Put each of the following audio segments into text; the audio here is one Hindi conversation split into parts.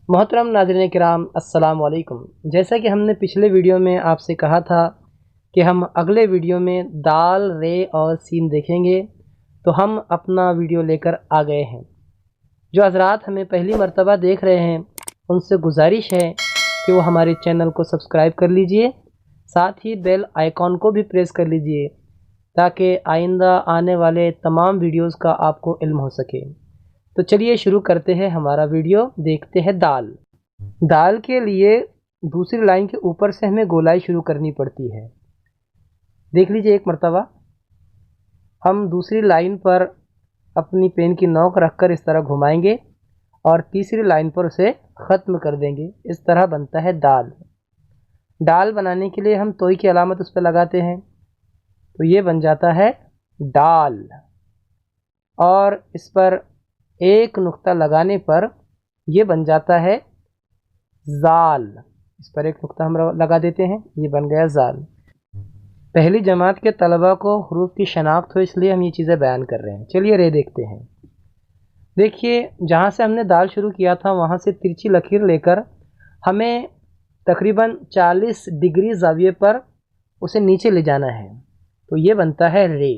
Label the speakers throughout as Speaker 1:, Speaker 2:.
Speaker 1: मोहतरम नाज़रीन किराम, अस्सलाम वालेकुम। जैसा कि हमने पिछले वीडियो में आपसे कहा था कि हम अगले वीडियो में दाल, रे और सीन देखेंगे, तो हम अपना वीडियो लेकर आ गए हैं। जो हज़रात हमें पहली मर्तबा देख रहे हैं, उनसे गुजारिश है कि वो हमारे चैनल को सब्सक्राइब कर लीजिए, साथ ही बेल आइकॉन को भी प्रेस कर लीजिए ताकि आइंदा आने वाले तमाम वीडियोज़ का आपको इल्म हो सके। तो चलिए शुरू करते हैं हमारा वीडियो। देखते हैं दाल। दाल के लिए दूसरी लाइन के ऊपर से हमें गोलाई शुरू करनी पड़ती है। देख लीजिए, एक मर्तबा हम दूसरी लाइन पर अपनी पेन की नोक रखकर इस तरह घुमाएंगे और तीसरी लाइन पर उसे ख़त्म कर देंगे। इस तरह बनता है दाल। दाल बनाने के लिए हम तोई की अलामत उस पर लगाते हैं, तो ये बन जाता है दाल। और इस पर एक नुक्ता लगाने पर यह बन जाता है जाल। इस पर एक नुक्ता हम लगा देते हैं, ये बन गया जाल। पहली जमात के तलबा को हरूफ की शनाख्त हो, इसलिए हम ये चीज़ें बयान कर रहे हैं। चलिए रे देखते हैं। देखिए, जहाँ से हमने दाल शुरू किया था वहाँ से तिरछी लकीर लेकर हमें तकरीबन 40 डिग्री ज़ाविये पर उसे नीचे ले जाना है, तो ये बनता है रे।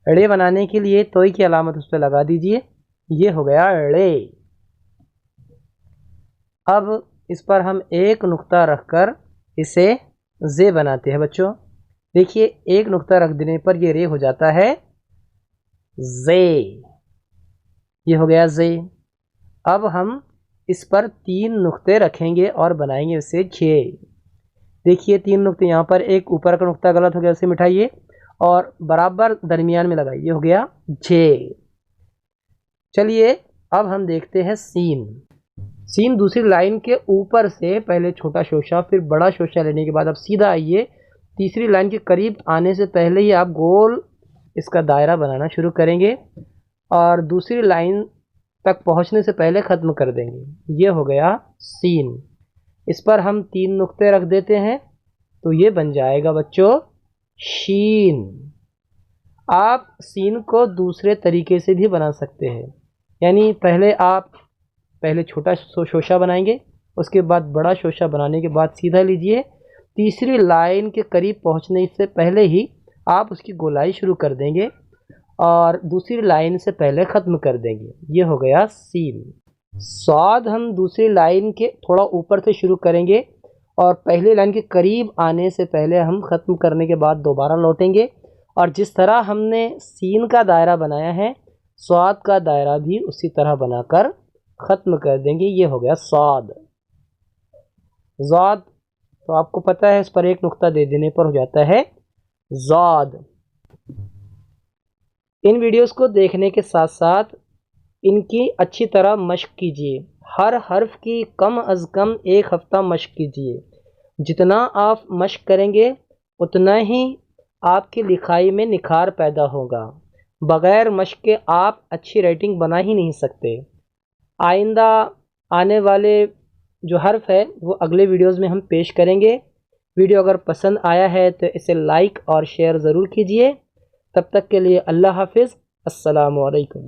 Speaker 1: रे बनाने के लिए तोई की अलामत उस पर लगा दीजिए, ये हो गया रे। अब इस पर हम एक नुक्ता रखकर इसे जे बनाते हैं। बच्चों देखिए, एक नुक्ता रख देने पर ये रे हो जाता है जे। ये हो गया जे। अब हम इस पर 3 नुक्ते रखेंगे और बनाएंगे उसे जे। देखिए, 3 नुक्ते यहाँ पर, एक ऊपर का नुक्ता गलत हो गया, उसे मिटाइए और बराबर दरमियान में लगाइए, हो गया जे। चलिए अब हम देखते हैं सीन। सीन दूसरी लाइन के ऊपर से पहले छोटा शोशा फिर बड़ा शोशा लेने के बाद अब सीधा आइए। तीसरी लाइन के करीब आने से पहले ही आप गोल इसका दायरा बनाना शुरू करेंगे और दूसरी लाइन तक पहुंचने से पहले ख़त्म कर देंगे। ये हो गया सीन। इस पर हम 3 नुक्ते रख देते हैं, तो ये बन जाएगा बच्चों शीन। आप सीन को दूसरे तरीके से भी बना सकते हैं, यानी पहले छोटा शोशा बनाएंगे, उसके बाद बड़ा शोशा बनाने के बाद सीधा लीजिए, तीसरी लाइन के करीब पहुंचने से पहले ही आप उसकी गोलाई शुरू कर देंगे और दूसरी लाइन से पहले ख़त्म कर देंगे। ये हो गया सीन। स्वाद हम दूसरी लाइन के थोड़ा ऊपर से शुरू करेंगे और पहली लाइन के करीब आने से पहले हम ख़त्म करने के बाद दोबारा लौटेंगे और जिस तरह हमने सीन का दायरा बनाया है, स्वाद का दायरा भी उसी तरह बनाकर ख़त्म कर देंगे। ये हो गया स्वाद। ज़ाद तो आपको पता है, इस पर एक नुक्ता दे देने पर हो जाता है ज़ाद। इन वीडियोस को देखने के साथ साथ इनकी अच्छी तरह मश्क कीजिए। हर हर्फ की कम अज़ कम 1 हफ़्ता मश्क कीजिए। जितना आप मश्क करेंगे उतना ही आपकी लिखाई में निखार पैदा होगा। बग़ैर मश्क के आप अच्छी राइटिंग बना ही नहीं सकते। आइंदा आने वाले जो हर्फ है वो अगले वीडियोस में हम पेश करेंगे। वीडियो अगर पसंद आया है तो इसे लाइक और शेयर ज़रूर कीजिए। तब तक के लिए अल्लाह हाफ़िज़। अस्सलामु अलैकुम।